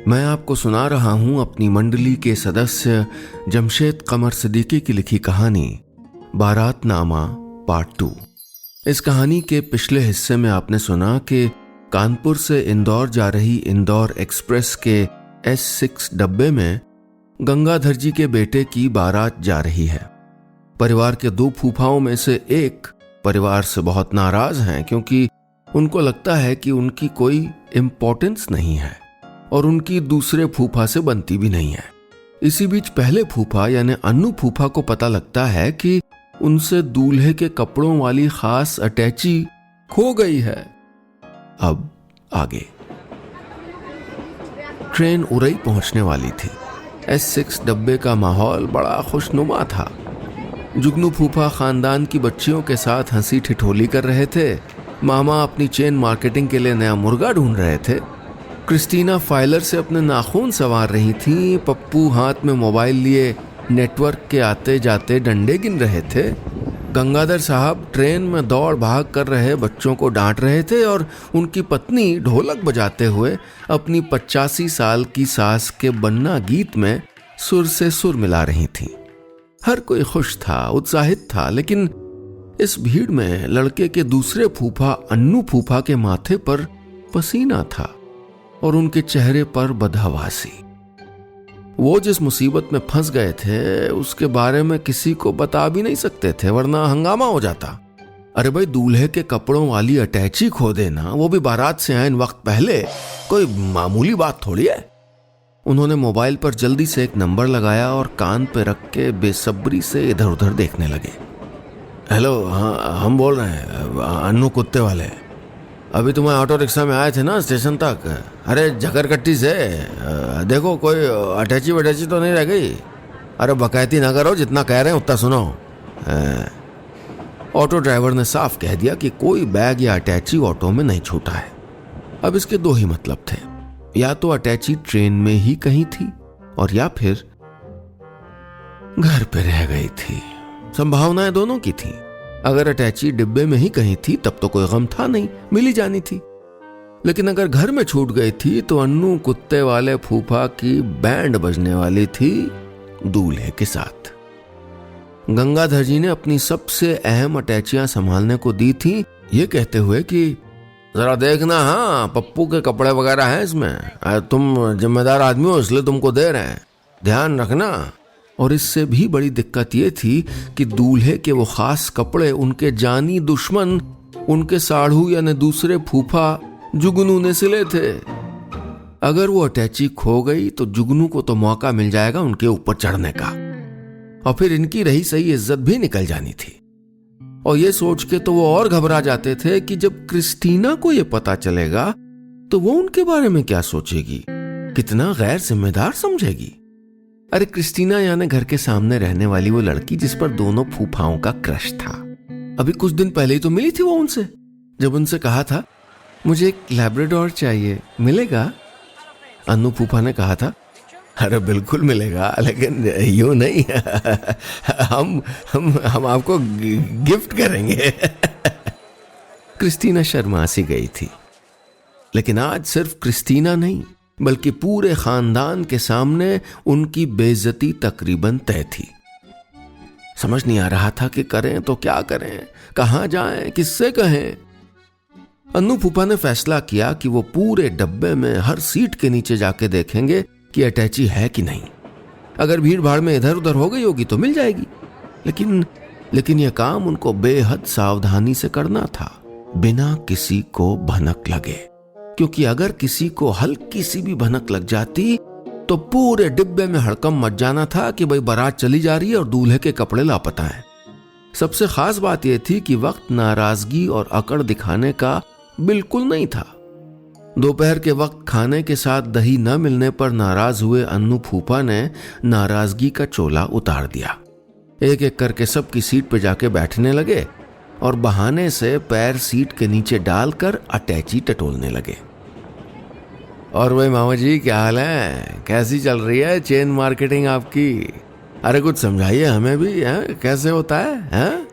मैं आपको सुना रहा हूं अपनी मंडली के सदस्य जमशेद कमर सिद्दीकी की लिखी कहानी बारातनामा पार्ट 2। इस कहानी के पिछले हिस्से में आपने सुना कि कानपुर से इंदौर जा रही इंदौर एक्सप्रेस के S6 डब्बे में गंगाधर जी के बेटे की बारात जा रही है। परिवार के 2 फूफाओं में से एक परिवार से बहुत नाराज हैं क्योंकि उनको लगता है कि उनकी कोई इम्पोर्टेंस नहीं है और उनकी दूसरे फूफा से बनती भी नहीं है। इसी बीच पहले फूफा यानी अन्नू फूफा को पता लगता है कि उनसे दूल्हे के कपड़ों वाली खास अटैची खो गई है। अब आगे ट्रेन उरई पहुंचने वाली थी। S6 डब्बे का माहौल बड़ा खुशनुमा था। जुगनू फूफा खानदान की बच्चियों के साथ हंसी ठिठोली कर रहे थे। मामा अपनी चेन मार्केटिंग के लिए नया मुर्गा ढूंढ रहे थे। क्रिस्टीना फाइलर से अपने नाखून संवार रही थीं। पप्पू हाथ में मोबाइल लिए नेटवर्क के आते जाते डंडे गिन रहे थे। गंगाधर साहब ट्रेन में दौड़ भाग कर रहे बच्चों को डांट रहे थे और उनकी पत्नी ढोलक बजाते हुए अपनी 85 साल की सास के बन्ना गीत में सुर से सुर मिला रही थीं। हर कोई खुश था, उत्साहित था, लेकिन इस भीड़ में लड़के के दूसरे फूफा अन्नू फूफा के माथे पर पसीना था और उनके चेहरे पर बदहवासी। वो जिस मुसीबत में फंस गए थे उसके बारे में किसी को बता भी नहीं सकते थे, वरना हंगामा हो जाता। अरे भाई, दूल्हे के कपड़ों वाली अटैची खो देना, वो भी बारात से आए वक्त पहले, कोई मामूली बात थोड़ी है। उन्होंने मोबाइल पर जल्दी से एक नंबर लगाया और कान पे रख के बेसब्री से इधर उधर देखने लगे। हेलो, हाँ हम बोल रहे हैं, अन्नू कुत्ते वाले। अभी तुम्हें ऑटो रिक्शा में आए थे ना स्टेशन तक। अरे झकरकट्टी से देखो कोई अटैची वटैची तो नहीं रह गई। अरे बकैती ना करो, जितना कह रहे हैं उतना सुनो। ऑटो ड्राइवर ने साफ कह दिया कि कोई बैग या अटैची ऑटो में नहीं छूटा है। अब इसके 2 ही मतलब थे, या तो अटैची ट्रेन में ही कहीं थी और या फिर घर पे रह गई थी। संभावनाएं दोनों की थी। अगर अटैची डिब्बे में ही कहीं थी तब तो कोई गम था नहीं, मिली जानी थी। लेकिन अगर घर में छूट गई थी तो अन्नू कुत्ते वाले फूफा की बैंड बजने वाली थी दूल्हे के साथ। गंगाधर जी ने अपनी सबसे अहम अटैचियां संभालने को दी थी, ये कहते हुए कि जरा देखना, हाँ पप्पू के कपड़े वगैरह हैं इसमें, तुम जिम्मेदार आदमी हो इसलिए तुमको दे रहे हैं, ध्यान रखना। और इससे भी बड़ी दिक्कत ये थी कि दूल्हे के वो खास कपड़े उनके जानी दुश्मन, उनके साढ़ू यानी दूसरे फूफा जुगनू ने सिले थे। अगर वो अटैची खो गई तो जुगनू को तो मौका मिल जाएगा उनके ऊपर चढ़ने का, और फिर इनकी रही सही इज्जत भी निकल जानी थी। और ये सोच के तो वो और घबरा जाते थे कि जब क्रिस्टीना को ये पता चलेगा तो वो उनके बारे में क्या सोचेगी, कितना गैर जिम्मेदार समझेगी। अरे क्रिस्टीना यानी घर के सामने रहने वाली वो लड़की जिस पर दोनों फूफाओं का क्रश था। अभी कुछ दिन पहले ही तो मिली थी वो उनसे, जब उनसे कहा था मुझे एक लैब्राडोर चाहिए, मिलेगा? अन्नू फूफा ने कहा था अरे बिल्कुल मिलेगा, लेकिन यूं नहीं हम आपको गिफ्ट करेंगे। क्रिस्टीना शर्मा सी गई थी, लेकिन आज सिर्फ क्रिस्टीना नहीं बल्कि पूरे खानदान के सामने उनकी बेइज्जती तकरीबन तय थी। समझ नहीं आ रहा था कि करें तो क्या करें, कहां जाएं, किससे कहें। अन्नू फूफा ने फैसला किया कि वो पूरे डब्बे में हर सीट के नीचे जाके देखेंगे कि अटैची है कि नहीं। अगर भीड़ भाड़ में इधर उधर हो गई होगी तो मिल जाएगी, लेकिन यह काम उनको बेहद सावधानी से करना था, बिना किसी को भनक लगे, क्योंकि अगर किसी को हल्की सी भी भनक लग जाती तो पूरे डिब्बे में हड़कंप मच जाना था कि भाई बारात चली जा रही है और दूल्हे के कपड़े लापता हैं। सबसे खास बात यह थी कि वक्त नाराजगी और अकड़ दिखाने का बिल्कुल नहीं था। दोपहर के वक्त खाने के साथ दही न मिलने पर नाराज हुए अन्नू फूफा ने नाराजगी का चोला उतार दिया। एक एक करके सबकी सीट पे जाके बैठने लगे और बहाने से पैर सीट के नीचे डालकर अटैची टटोलने लगे। और भाई मामा जी क्या हाल है, कैसी चल रही है चेन मार्केटिंग आपकी? अरे कुछ समझाइए हमें भी, है कैसे होता है?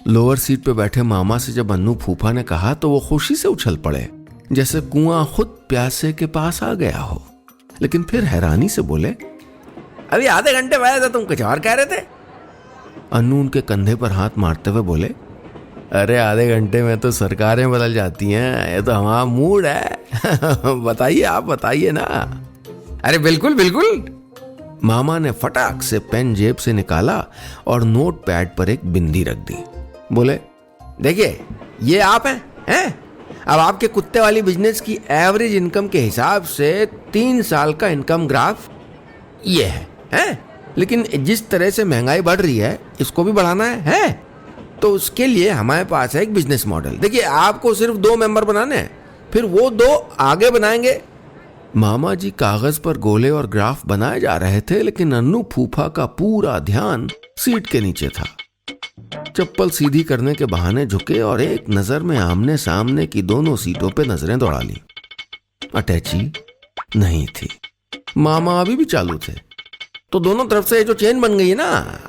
लोअर सीट पे बैठे मामा से जब अन्नू फूफा ने कहा तो वो खुशी से उछल पड़े, जैसे कुआं खुद प्यासे के पास आ गया हो। लेकिन फिर हैरानी से बोले, अभी आधे घंटे पहले तो तुम कुछ और कह रहे थे। अन्नू उनके कंधे पर हाथ मारते हुए बोले, अरे आधे घंटे में तो सरकारें बदल जाती हैं, ये तो हमारा मूड है। बताइए, आप बताइए ना। अरे बिल्कुल बिल्कुल। मामा ने फटाक से पेन जेब से निकाला और नोट पैड पर एक बिंदी रख दी। बोले, देखिए ये आप हैं? अब आपके कुत्ते वाली बिजनेस की एवरेज इनकम के हिसाब से 3 साल का इनकम ग्राफ ये है? लेकिन जिस तरह से महंगाई बढ़ रही है, इसको भी बढ़ाना है? तो उसके लिए हमारे पास है एक बिजनेस मॉडल। देखिए, आपको सिर्फ 2 मेंबर बनाने हैं, फिर वो 2 आगे बनाएंगे। मामा जी कागज पर गोले और ग्राफ बनाए जा रहे थे, लेकिन अन्नू फूफा का पूरा ध्यान सीट के नीचे था। चप्पल सीधी करने के बहाने झुके और एक नजर में आमने सामने की दोनों सीटों पे नजरें दौड़ा ली। अटैची नहीं थी। मामा अभी भी चालू थे। तो दोनों तरफ से जो चेन बन गई है ना,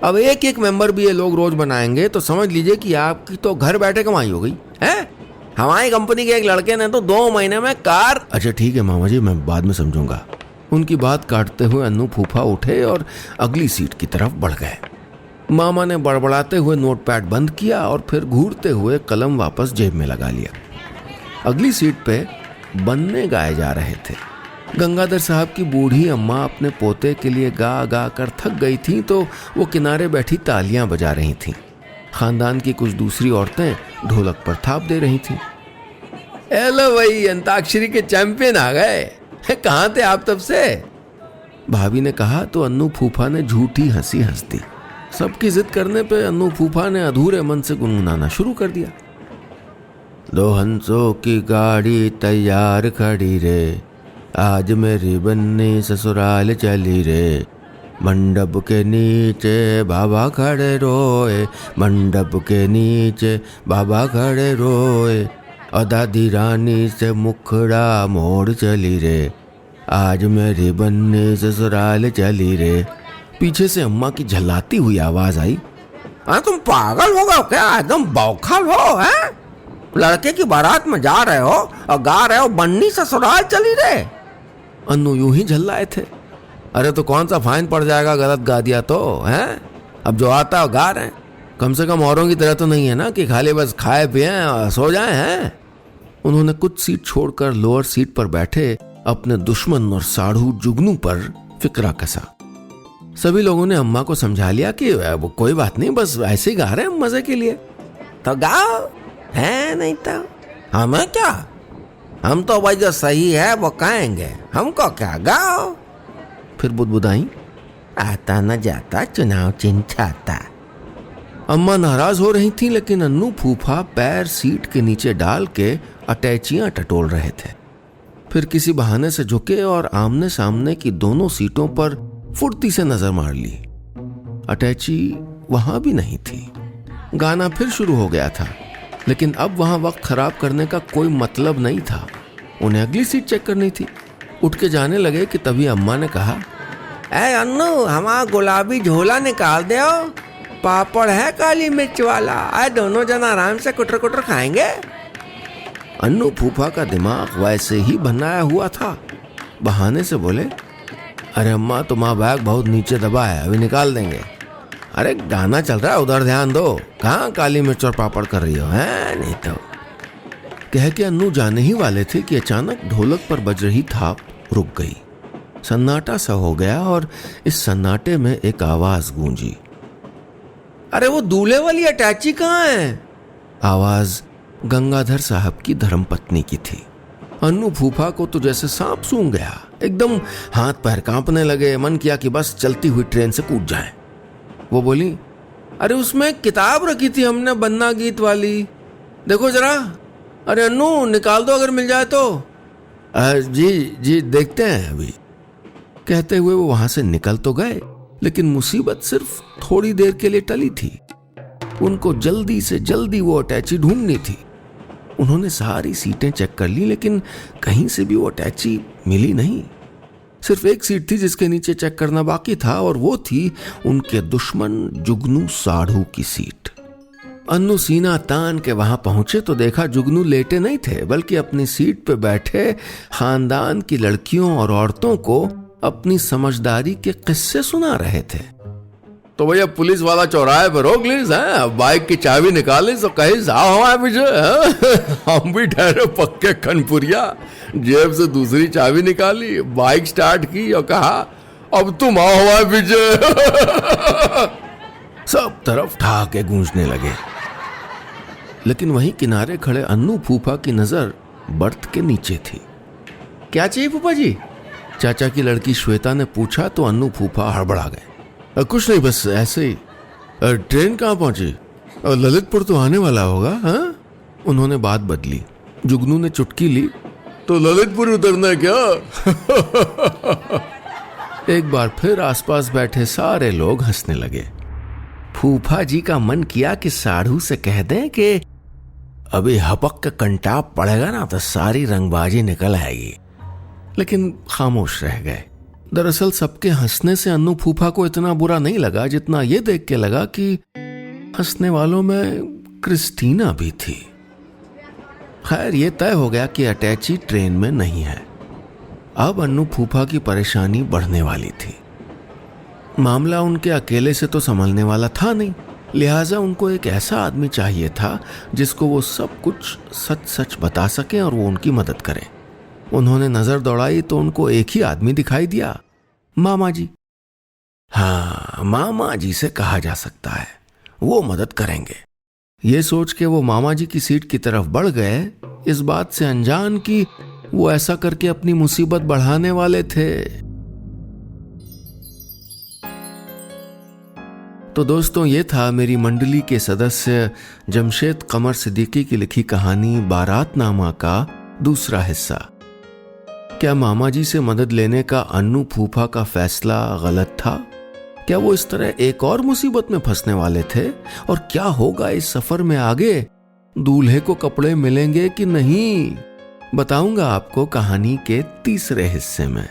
अब एक एक मेंबर भी ये लोग रोज बनाएंगे तो समझ लीजिए कि आपकी तो घर बैठे कमाई हो गई है। हमारी कंपनी के एक लड़के ने तो 2 महीने में कार। अच्छा ठीक है मामा जी, मैं बाद में समझूंगा। उनकी बात काटते हुए अन्नू फूफा उठे और अगली सीट की तरफ बढ़ गए। मामा ने बड़बड़ाते हुए नोटपैड बंद किया और फिर घूरते हुए कलम वापस जेब में लगा लिया। अगली सीट पे बन्ने गाए जा रहे थे। गंगाधर साहब की बूढ़ी अम्मा अपने पोते के लिए गा गा कर थक गई थी, तो वो किनारे बैठी तालियां बजा रही थीं। खानदान की कुछ दूसरी औरतें ढोलक पर थाप दे रही थीं। हेलो भाई, अंताक्षरी के चैंपियन आ गए। कहाँ थे आप तब से? भाभी ने कहा तो अन्नू फूफा ने झूठी हंसी हंस दी। सबकी जिद करने पे अन्नू फूफा ने अधूरे मन से गुनगुनाना शुरू कर दिया। 2 हंसों की गाड़ी तैयार खड़ी रे, आज मेरी बन्नी ससुराल चली रे। मंडप के नीचे बाबा खड़े रोए, मंडप के नीचे बाबा खड़े रोए। और दादी रानी से मुखड़ा मोड़ चली रे, आज मेरी बन्नी ससुराल चली रे। पीछे से अम्मा की झल्लाती हुई आवाज आई, अरे तुम पागल हो गए क्या? एकदम बौखल हो हैं? लड़के की बारात में जा रहे हो और गा रहे हो बन्नी ससुराल चली रे। अन्नू यूं ही झल्लाए थे। अरे तो कौन सा फाइन पड़ जाएगा गलत गा दिया तो, हैं? अब जो आता है गा रहे हैं। कम से कम औरों की तरह तो नहीं है ना कि खाली बस खाए पिए और सो जाए हैं। उन्होंने कुछ सीट छोड़कर लोअर सीट पर बैठे अपने दुश्मन और साढ़ू जुगनू पर फिक्रा कसा। सभी लोगों ने अम्मा को समझा लिया कि वो कोई बात नहीं, बस ऐसे ही गा रहे हैं मजे के लिए। तो गाओ, है नहीं तो हमें क्या? हम तो भाई जो सही है वो कहेंगे, हमको क्या? गाओ। फिर बुदबुदाई, आता न जाता चुनाव चिन्ह छाता। अम्मा नाराज हो रही थी, लेकिन अन्नू फूफा पैर सीट के नीचे डाल के अटैचियां टटोल रहे थे। फिर किसी बहाने से झुके और आमने सामने की दोनों सीटों पर फुर्ती से नजर मार ली। अटैची वहां भी नहीं थी। गाना फिर शुरू हो गया था, लेकिन अब वहां वक्त खराब करने का कोई मतलब नहीं था। उन्हें अगली सीट चेक करनी थी। उठ के जाने लगे कि तभी अम्मा ने कहा, ऐ अन्नू, हमारा गुलाबी झोला निकाल दो, पापड़ है काली मिर्च वाला, आए दोनों जना आराम से कुटर कुटर खाएंगे। अन्नू फूफा का दिमाग वैसे ही बनाया हुआ था। बहाने से बोले, अरे अम्मा तुम्हारा बैग बहुत नीचे दबा है, अभी निकाल देंगे। अरे गाना चल रहा है, उधर ध्यान दो, कहाँ काली मिर्च और पापड़ कर रही हो हैं? नहीं तो। कह के अन्नू जाने ही वाले थे कि अचानक ढोलक पर बज रही थाप रुक गई। सन्नाटा सा हो गया और इस सन्नाटे में एक आवाज गूंजी, अरे वो दूल्हे वाली अटैची कहाँ है? आवाज गंगाधर साहब की धर्मपत्नी की थी। अन्नू फूफा को तो जैसे सांप सूंघ गया। एकदम हाथ पैर कांपने लगे। मन किया कि बस चलती हुई ट्रेन से कूद जाए। वो बोली, अरे उसमें किताब रखी थी हमने बन्ना गीत वाली, देखो जरा। अरे अन्नू निकाल दो अगर मिल जाए तो। जी जी देखते हैं अभी। कहते हुए वो वहां से निकल तो गए, लेकिन मुसीबत सिर्फ थोड़ी देर के लिए टली थी। उनको जल्दी से जल्दी वो अटैची ढूंढनी थी। उन्होंने सारी सीटें चेक कर ली, लेकिन कहीं से भी वो अटैची मिली नहीं। सिर्फ एक सीट थी जिसके नीचे चेक करना बाकी था, और वो थी उनके दुश्मन जुगनू साढ़ू की सीट। अन्नू सीना तान के वहां पहुंचे तो देखा जुगनू लेटे नहीं थे, बल्कि अपनी सीट पे बैठे खानदान की लड़कियों और औरतों को अपनी समझदारी के किस्से सुना रहे थे। तो भैया पुलिस वाला चौराहे पर रोक ली, बाइक की चाबी निकाली तो कहीं जाओ हमारे पीछे। हम भी ठहरे पक्के खनपुरिया, जेब से दूसरी चाबी निकाली, बाइक स्टार्ट की और कहा अब तुम आओ हमारे पीछे। सब तरफ ठहाके गूंजने लगे, लेकिन वहीं किनारे खड़े अन्नू फूफा की नजर बर्थ के नीचे थी। क्या चाहिए फूफा जी? चाचा की लड़की श्वेता ने पूछा तो अन्नू फूफा हड़बड़ा गए। कुछ नहीं, बस ऐसे ही। ट्रेन कहाँ पहुंची? ललितपुर तो आने वाला होगा। हाँ, उन्होंने बात बदली। जुगनू ने चुटकी ली, तो ललितपुर उतरना है क्या? एक बार फिर आसपास बैठे सारे लोग हंसने लगे। फूफा जी का मन किया कि साढ़ू से कह दें कि अभी हपक का कंटाप पड़ेगा ना तो सारी रंगबाजी निकल आएगी, लेकिन खामोश रह गए। दरअसल सबके हंसने से अन्नू फूफा को इतना बुरा नहीं लगा जितना यह देख के लगा कि हंसने वालों में क्रिस्टीना भी थी। खैर ये तय हो गया कि अटैची ट्रेन में नहीं है। अब अन्नू फूफा की परेशानी बढ़ने वाली थी। मामला उनके अकेले से तो संभलने वाला था नहीं, लिहाजा उनको एक ऐसा आदमी चाहिए था जिसको वो सब कुछ सच सच बता सके और वो उनकी मदद करे। उन्होंने नजर दौड़ाई तो उनको एक ही आदमी दिखाई दिया, मामा जी। हाँ, मामा जी से कहा जा सकता है, वो मदद करेंगे। ये सोच के वो मामा जी की सीट की तरफ बढ़ गए, इस बात से अनजान कि वो ऐसा करके अपनी मुसीबत बढ़ाने वाले थे। तो दोस्तों, ये था मेरी मंडली के सदस्य जमशेद कमर सिद्दीकी की लिखी कहानी बारातनामा का दूसरा हिस्सा। क्या मामा जी से मदद लेने का अन्नू फूफा का फैसला गलत था? क्या वो इस तरह एक और मुसीबत में फंसने वाले थे? और क्या होगा इस सफर में आगे? दूल्हे को कपड़े मिलेंगे कि नहीं? बताऊंगा आपको कहानी के तीसरे हिस्से में।